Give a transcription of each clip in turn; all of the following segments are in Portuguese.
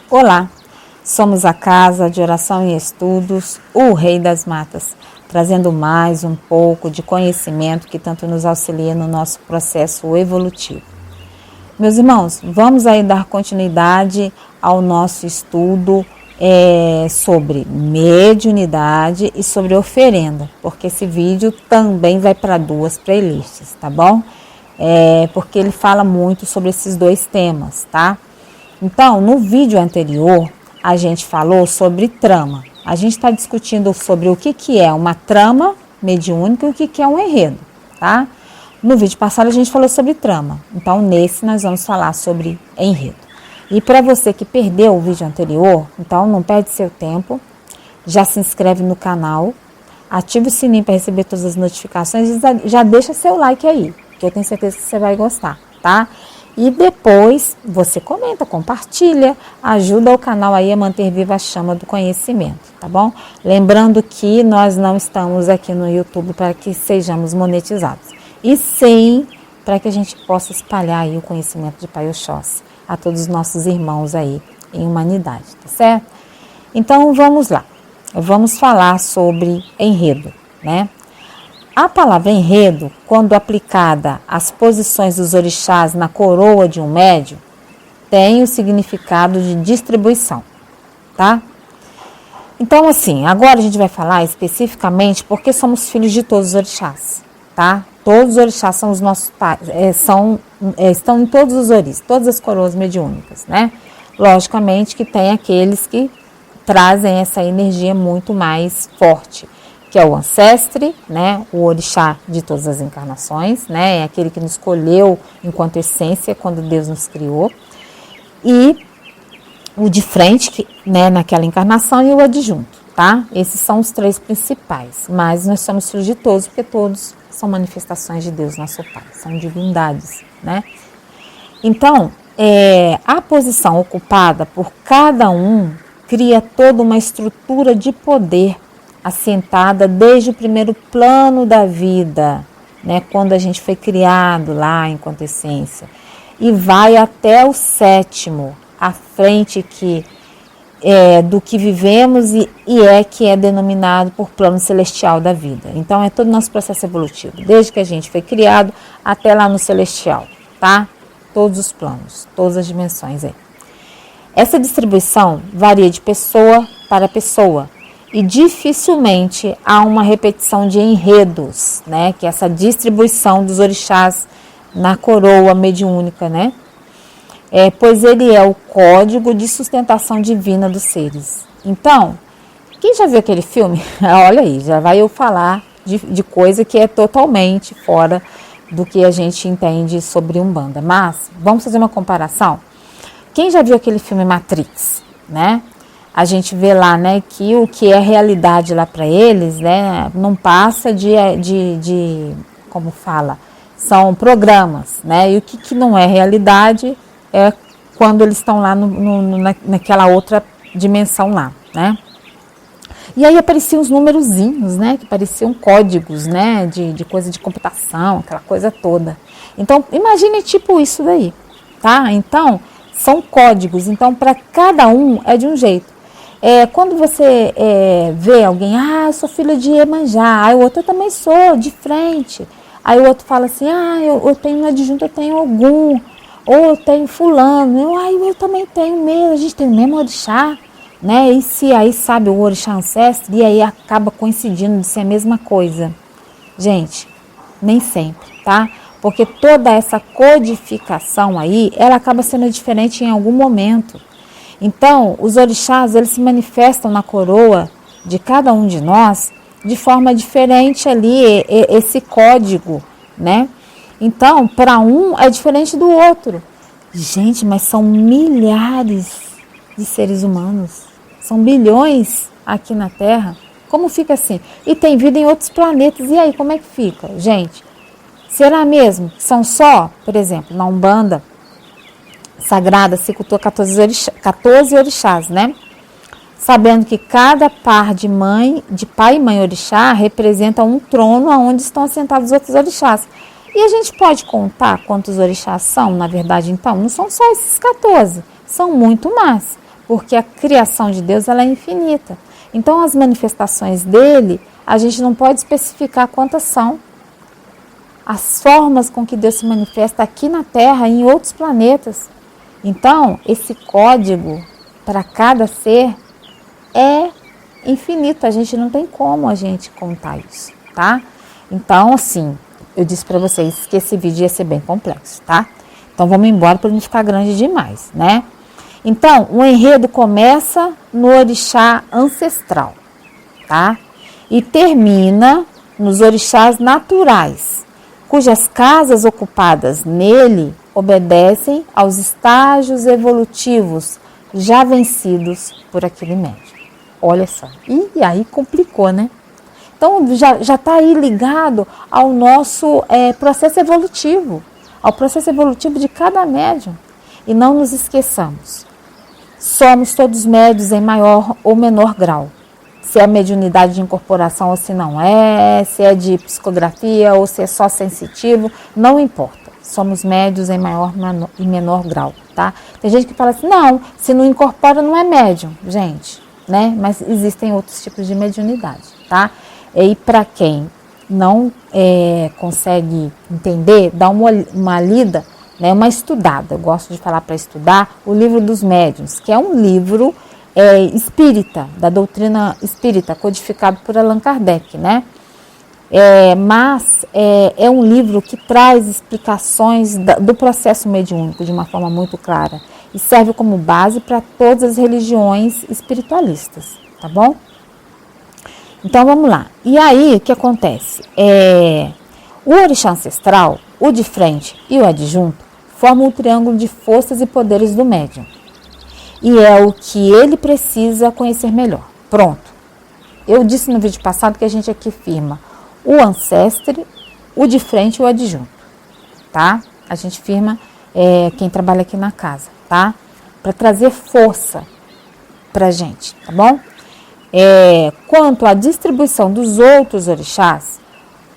Olá, somos a Casa de Oração e Estudos, o Rei das Matas, trazendo mais um pouco de conhecimento que tanto nos auxilia no nosso processo evolutivo. Meus irmãos, vamos aí dar continuidade ao nosso estudo sobre mediunidade e sobre oferenda, porque esse vídeo também vai para 2 playlists, tá bom? Porque ele fala muito sobre esses 2 temas, tá? Então, no vídeo anterior, a gente falou sobre trama. A gente está discutindo sobre o que é uma trama mediúnica e o que é um enredo, tá? No vídeo passado, a gente falou sobre trama. Então, nesse, nós vamos falar sobre enredo. E para você que perdeu o vídeo anterior, então não perde seu tempo, já se inscreve no canal, ativa o sininho para receber todas as notificações e já deixa seu like aí, que eu tenho certeza que você vai gostar, tá? E depois você comenta, compartilha, ajuda o canal aí a manter viva a chama do conhecimento, tá bom? Lembrando que nós não estamos aqui no YouTube para que sejamos monetizados, e sim para que a gente possa espalhar aí o conhecimento de Pai Oxóssi a todos os nossos irmãos aí em humanidade, tá certo? Então vamos lá, vamos falar sobre enredo, né? A palavra enredo, quando aplicada às posições dos orixás na coroa de um médium, tem o significado de distribuição, tá? Então, assim, agora a gente vai falar especificamente porque somos filhos de todos os orixás, tá? Todos os orixás são os nossos pais, estão em todos os oris, todas as coroas mediúnicas, né? Logicamente que tem aqueles que trazem essa energia muito mais forte, que é o ancestre, né, o orixá de todas as encarnações, né, é aquele que nos escolheu enquanto essência quando Deus nos criou, e o de frente, que, né, naquela encarnação, e o adjunto, tá? Esses são os 3 principais, mas nós somos filhos de todos, porque todos são manifestações de Deus, nosso Pai, são divindades, né? Então, a posição ocupada por cada um cria toda uma estrutura de poder assentada desde o primeiro plano da vida, né, quando a gente foi criado lá enquanto essência, e vai até o 7º, à frente do que vivemos que é denominado por plano celestial da vida. Então é todo o nosso processo evolutivo, desde que a gente foi criado até lá no celestial, tá? Todos os planos, todas as dimensões aí. Essa distribuição varia de pessoa para pessoa, e dificilmente há uma repetição de enredos, né? Que é essa distribuição dos orixás na coroa mediúnica, né? Pois ele é o código de sustentação divina dos seres. Então, quem já viu aquele filme? Olha aí, já vai eu falar de coisa que é totalmente fora do que a gente entende sobre Umbanda. Mas, vamos fazer uma comparação? Quem já viu aquele filme Matrix, né? A gente vê lá, né, que o que é realidade lá para eles, né, não passa como fala, são programas, né, e o que não é realidade é quando eles estão lá naquela outra dimensão lá, né. E aí apareciam os numerozinhos, né, que pareciam códigos, né, de coisa de computação, aquela coisa toda. Então, imagine tipo isso daí, tá? Então, são códigos, então para cada um é de um jeito. Quando você vê alguém, eu sou filha de Iemanjá, aí o outro, eu também sou, de frente. Aí o outro fala assim, eu tenho um adjunto, eu tenho Ogum, ou eu tenho fulano, eu também tenho mesmo, a gente tem o mesmo orixá, né? E se aí sabe o orixá ancestre, e aí acaba coincidindo de ser a mesma coisa. Gente, nem sempre, tá? Porque toda essa codificação aí, ela acaba sendo diferente em algum momento. Então, os orixás, eles se manifestam na coroa de cada um de nós de forma diferente ali, esse código, né? Então, para um é diferente do outro. Gente, mas são milhares de seres humanos, são bilhões aqui na Terra. Como fica assim? E tem vida em outros planetas, e aí, como é que fica? Gente, será mesmo que são só, por exemplo, na Umbanda Sagrada se cultua 14 orixás, né? Sabendo que cada par de pai e mãe orixá representa um trono onde estão assentados os outros orixás. E a gente pode contar quantos orixás são, na verdade, então? Não são só esses 14, são muito mais. porque a criação de Deus ela é infinita. Então, as manifestações dele, a gente não pode especificar quantas são. As formas com que Deus se manifesta aqui na Terra e em outros planetas. Então, esse código para cada ser é infinito. A gente não tem como a gente contar isso, tá? Então, assim, eu disse para vocês que esse vídeo ia ser bem complexo, tá? Então, vamos embora para não ficar grande demais, né? Então, o enredo começa no orixá ancestral, tá? E termina nos orixás naturais, cujas casas ocupadas nele obedecem aos estágios evolutivos já vencidos por aquele médium. Olha só, e aí complicou, né? Então, já está aí ligado ao nosso processo evolutivo, ao processo evolutivo de cada médium. E não nos esqueçamos, somos todos médios em maior ou menor grau. Se é mediunidade de incorporação ou se não é, se é de psicografia ou se é só sensitivo, não importa. Somos médios em maior e menor grau, tá? Tem gente que fala assim, não, se não incorpora não é médium, gente, né? Mas existem outros tipos de mediunidade, tá? E para quem não consegue entender, dá uma lida, né, uma estudada. Eu gosto de falar para estudar o Livro dos Médiuns, que é um livro espírita, da doutrina espírita, codificado por Allan Kardec, né? Mas é um livro que traz explicações do processo mediúnico de uma forma muito clara e serve como base para todas as religiões espiritualistas, tá bom? Então vamos lá. E aí o que acontece? O orixá ancestral, o de frente e o adjunto formam um triângulo de forças e poderes do médium. E é o que ele precisa conhecer melhor. Pronto. Eu disse no vídeo passado que a gente aqui firma o ancestre, o de frente e o adjunto, tá? A gente firma quem trabalha aqui na casa, tá? Para trazer força pra gente, tá bom? Quanto à distribuição dos outros orixás,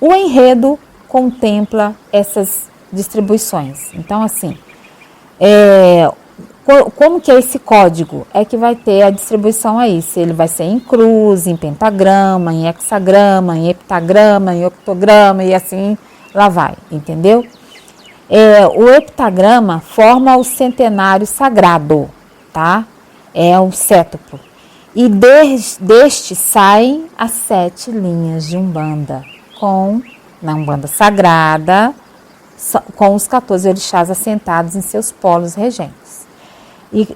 o enredo contempla essas distribuições. Então, assim, como que é esse código? É que vai ter a distribuição aí, se ele vai ser em cruz, em pentagrama, em hexagrama, em heptagrama, em octograma e assim lá vai, entendeu? O heptagrama forma o centenário sagrado, tá? É um cétuplo. E deste saem as 7 linhas de Umbanda, na Umbanda sagrada, com os 14 orixás assentados em seus polos regentes.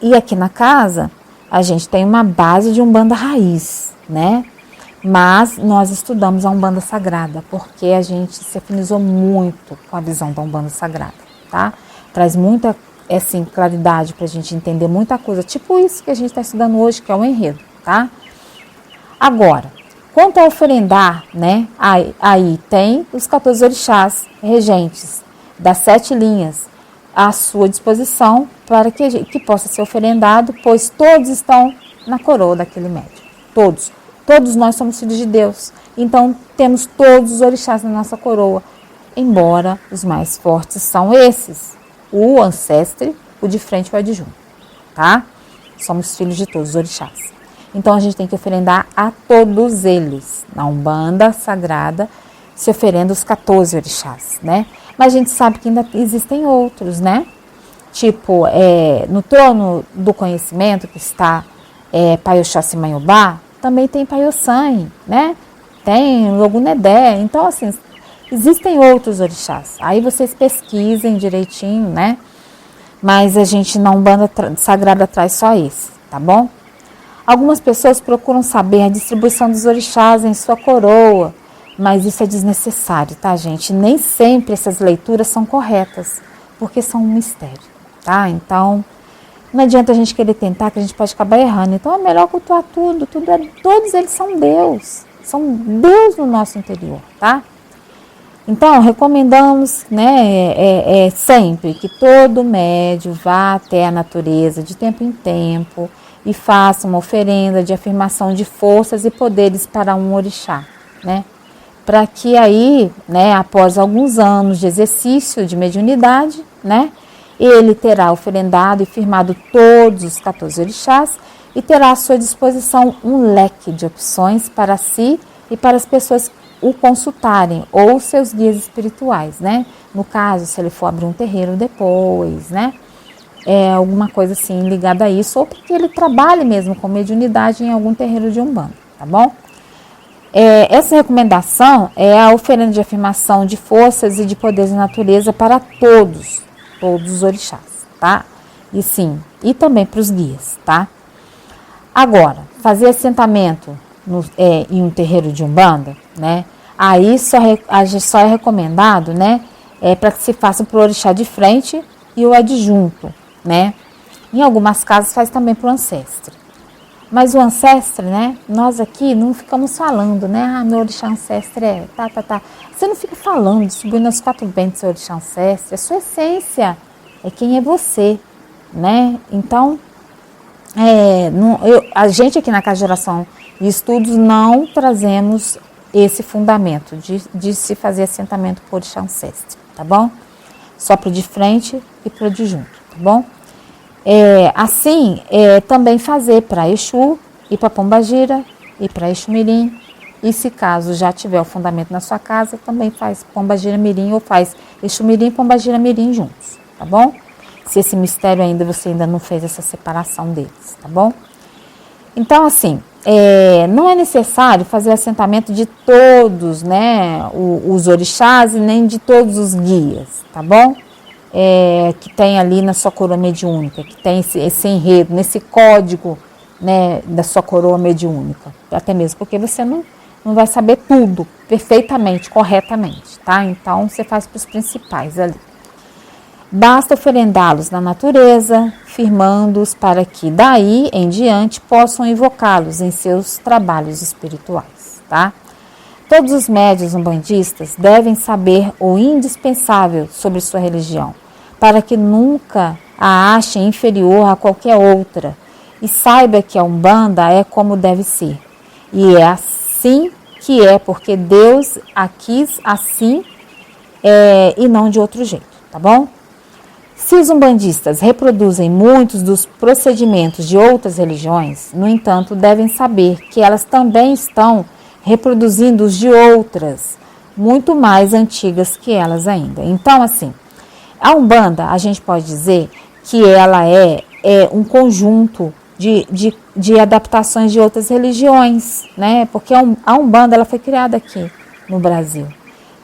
E aqui na casa, a gente tem uma base de Umbanda raiz, né? Mas nós estudamos a Umbanda sagrada, porque a gente se afinizou muito com a visão da Umbanda sagrada, tá? Traz muita claridade para a gente entender muita coisa, tipo isso que a gente está estudando hoje, que é o enredo, tá? Agora, quanto a oferendar, né? Aí tem os 14 orixás regentes das 7 linhas à sua disposição para que possa ser oferendado, pois todos estão na coroa daquele médium. Todos nós somos filhos de Deus, então temos todos os orixás na nossa coroa, embora os mais fortes são esses, o ancestre, o de frente e o adjunto, tá? Somos filhos de todos os orixás. Então a gente tem que oferendar a todos eles. Na Umbanda sagrada se oferenda os 14 orixás, né? Mas a gente sabe que ainda existem outros, né? Tipo, no trono do conhecimento que está Paiô-Xóssi Maiobá, também tem Paiô-San, né? Tem Logunedé. Então, assim, existem outros orixás. Aí vocês pesquisem direitinho, né? Mas a gente na Umbanda sagrada traz só esse, tá bom? Algumas pessoas procuram saber a distribuição dos orixás em sua coroa, mas isso é desnecessário, tá, gente? Nem sempre essas leituras são corretas, porque são um mistério, tá? Então, não adianta a gente querer tentar, que a gente pode acabar errando. Então, é melhor cultuar todos eles são Deus no nosso interior, tá? Então, recomendamos, né, sempre que todo médium vá até a natureza de tempo em tempo e faça uma oferenda de afirmação de forças e poderes para um orixá, né? Para que aí, né, após alguns anos de exercício de mediunidade, né, Ele terá oferendado e firmado todos os 14 orixás e terá à sua disposição um leque de opções para si e para as pessoas o consultarem, ou seus guias espirituais, né? No caso, se ele for abrir um terreiro depois, né? Alguma coisa assim ligada a isso, ou porque ele trabalhe mesmo com mediunidade em algum terreiro de Umbanda, tá bom? Essa recomendação é a oferenda de afirmação de forças e de poderes da natureza para todos os orixás, tá? E sim, e também para os guias, tá? Agora, fazer assentamento em um terreiro de Umbanda, né? Aí só é recomendado, né? Para que se faça para o orixá de frente e o adjunto, né? Em algumas casas faz também para o ancestre. Mas o ancestre, né? Nós aqui não ficamos falando, né? Ah, meu orixá ancestre tá. Você não fica falando, subindo aos 4 ventos seu orixá ancestre. A sua essência é quem é você, né? Então, a gente aqui na Casa de Oração e Estudos não trazemos esse fundamento de se fazer assentamento por orixá ancestre, tá bom? Só para o de frente e para o adjunto, tá bom? Também fazer para Exu e para Pombagira e para Exu Mirim. E se caso já tiver o fundamento na sua casa, também faz Pombagira Mirim ou faz Exu Mirim e Pombagira Mirim juntos, tá bom? Se esse mistério você ainda não fez essa separação deles, tá bom? Então, assim, não é necessário fazer assentamento de todos, né, os orixás e nem de todos os guias, tá bom? Que tem ali na sua coroa mediúnica, que tem esse enredo, nesse código, né, da sua coroa mediúnica. Até mesmo porque você não vai saber tudo perfeitamente, corretamente, tá? Então, você faz para os principais ali. Basta oferendá-los na natureza, firmando-os para que daí em diante possam invocá-los em seus trabalhos espirituais, tá? Todos os médiuns umbandistas devem saber o indispensável sobre sua religião, para que nunca a achem inferior a qualquer outra, e saiba que a Umbanda é como deve ser. E é assim que é, porque Deus a quis assim e não de outro jeito, tá bom? Se os umbandistas reproduzem muitos dos procedimentos de outras religiões, no entanto, devem saber que elas também estão reproduzindo os de outras, muito mais antigas que elas ainda. Então, assim, a Umbanda, a gente pode dizer que ela é um conjunto de adaptações de outras religiões, né? Porque a Umbanda ela foi criada aqui no Brasil.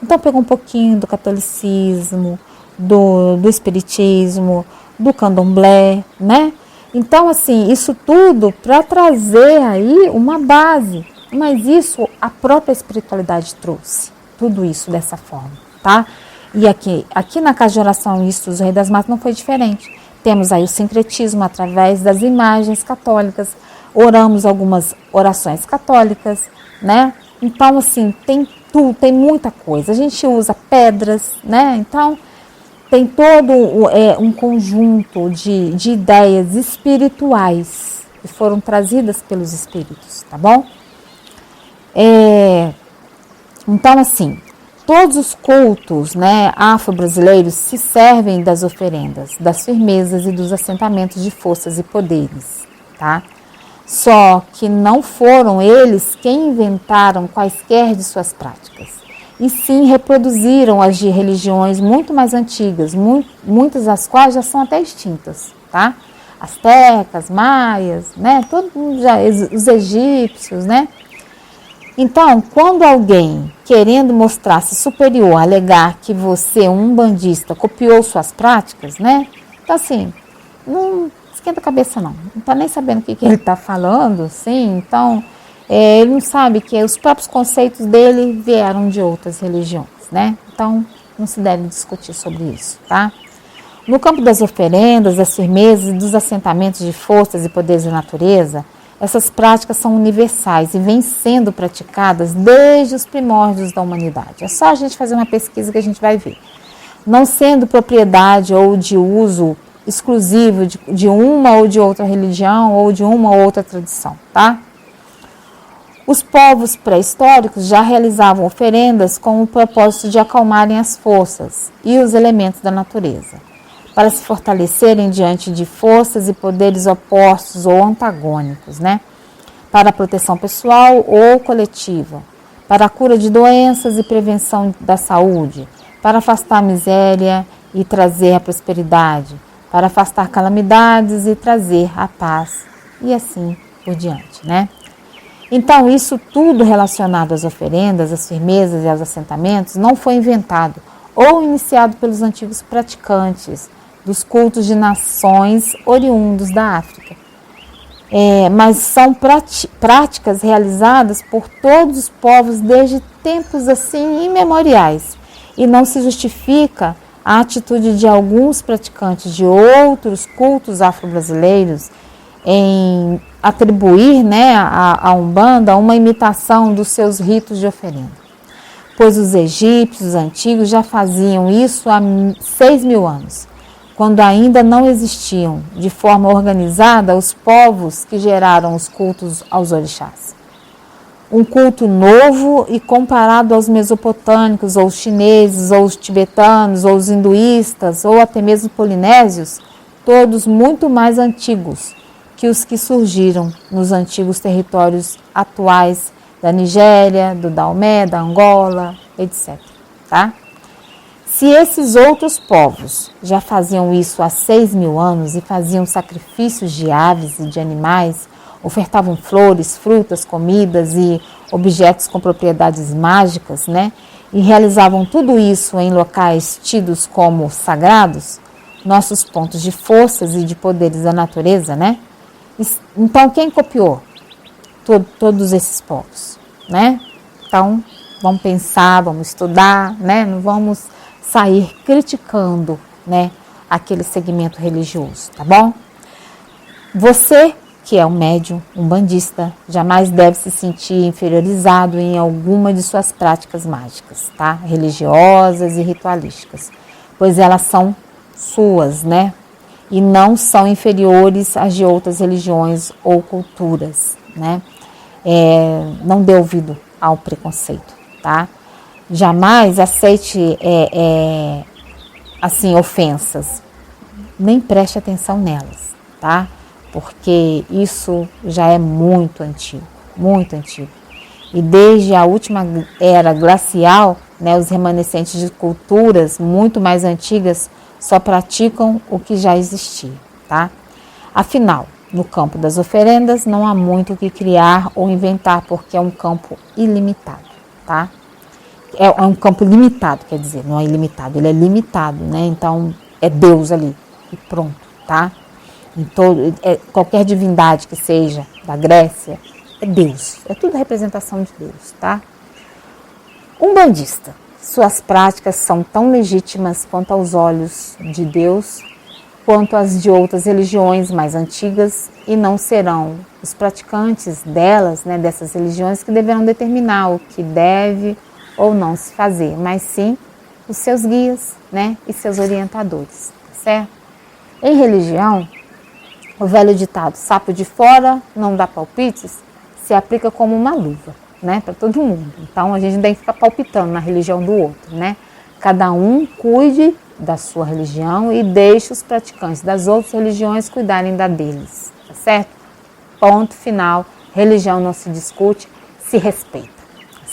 Então, pegou um pouquinho do catolicismo, do espiritismo, do candomblé, né? Então, assim, isso tudo para trazer aí uma base. Mas isso a própria espiritualidade trouxe, tudo isso dessa forma, tá? E aqui na Casa de Oração e Estudos do Rei das Matas não foi diferente. Temos aí o sincretismo através das imagens católicas, oramos algumas orações católicas, né? Então, assim, tem tudo, tem muita coisa. A gente usa pedras, né? Então, tem todo um conjunto de ideias espirituais que foram trazidas pelos espíritos, tá bom? Então, assim, todos os cultos, né, afro-brasileiros se servem das oferendas, das firmezas e dos assentamentos de forças e poderes, tá? Só que não foram eles quem inventaram quaisquer de suas práticas, e sim reproduziram as de religiões muito mais antigas, muitas das quais já são até extintas, tá? Astecas, maias, né? Os egípcios, né? Então, quando alguém, querendo mostrar-se superior, alegar que você, um umbandista, copiou suas práticas, né? Então, assim, não esquenta a cabeça não. Não está nem sabendo o que ele está falando, sim. Então, ele não sabe que os próprios conceitos dele vieram de outras religiões, né? Então, não se deve discutir sobre isso, tá? No campo das oferendas, das firmezas e dos assentamentos de forças e poderes da natureza, essas práticas são universais e vêm sendo praticadas desde os primórdios da humanidade. É só a gente fazer uma pesquisa que a gente vai ver. Não sendo propriedade ou de uso exclusivo de uma ou de outra religião ou de uma ou outra tradição, tá? Os povos pré-históricos já realizavam oferendas com o propósito de acalmarem as forças e os elementos da natureza. para se fortalecerem diante de forças e poderes opostos ou antagônicos, né? Para a proteção pessoal ou coletiva, para a cura de doenças e prevenção da saúde, para afastar a miséria e trazer a prosperidade, para afastar calamidades e trazer a paz, e assim por diante, né? Então, isso tudo relacionado às oferendas, às firmezas e aos assentamentos não foi inventado ou iniciado pelos antigos praticantes dos cultos de nações oriundos da África, mas são práticas realizadas por todos os povos desde tempos assim imemoriais, e não se justifica a atitude de alguns praticantes de outros cultos afro-brasileiros em atribuir, né, à Umbanda uma imitação dos seus ritos de oferenda, pois os egípcios antigos já faziam isso há 6.000 anos, quando ainda não existiam de forma organizada os povos que geraram os cultos aos orixás. Um culto novo e comparado aos mesopotâmicos, ou os chineses, ou os tibetanos, ou os hinduístas, ou até mesmo polinésios, todos muito mais antigos que os que surgiram nos antigos territórios atuais da Nigéria, do Daomé, da Angola, etc. Tá? Se esses outros povos já faziam isso há 6.000 anos e faziam sacrifícios de aves e de animais, ofertavam flores, frutas, comidas e objetos com propriedades mágicas, né? E realizavam tudo isso em locais tidos como sagrados, nossos pontos de forças e de poderes da natureza, né? Então, quem copiou todos esses povos, né? Então, vamos pensar, vamos estudar, né? Não vamos sair criticando, né, aquele segmento religioso, tá bom? Você, que é um médium, um umbandista, jamais deve se sentir inferiorizado em alguma de suas práticas mágicas, tá? Religiosas e ritualísticas, pois elas são suas, né? E não são inferiores às de outras religiões ou culturas, né? Não dê ouvido ao preconceito, tá? Jamais aceite assim, ofensas, nem preste atenção nelas, tá? Porque isso já é muito antigo, muito antigo. E desde a última era glacial, né, os remanescentes de culturas muito mais antigas só praticam o que já existia, tá? Afinal, no campo das oferendas não há muito o que criar ou inventar, porque é um campo ilimitado, tá? É um campo limitado, quer dizer, não é ilimitado, ele é limitado, né? Então, é Deus ali e pronto, tá? Qualquer divindade que seja da Grécia, é Deus, é tudo representação de Deus, tá? Umbandista, suas práticas são tão legítimas quanto aos olhos de Deus, quanto as de outras religiões mais antigas, e não serão os praticantes delas, né, dessas religiões, que deverão determinar o que deve ou não se fazer, mas sim os seus guias, né, e seus orientadores, certo? Em religião, o velho ditado sapo de fora não dá palpites se aplica como uma luva, né, para todo mundo. Então a gente não tem que ficar palpitando na religião do outro, né? Cada um cuide da sua religião e deixe os praticantes das outras religiões cuidarem da deles, tá certo? Ponto final. Religião não se discute, se respeita,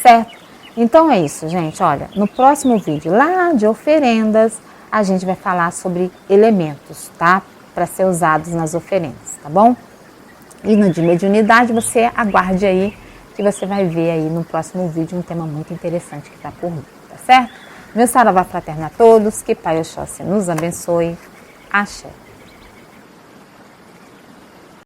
certo? Então é isso, gente. Olha, no próximo vídeo lá de oferendas, a gente vai falar sobre elementos, tá? Para ser usados nas oferendas, tá bom? E no de mediunidade, você aguarde aí, que você vai ver aí no próximo vídeo um tema muito interessante que está por vir, tá certo? Meu saravá fraterno a todos, que Pai Oxóssi nos abençoe. Axé.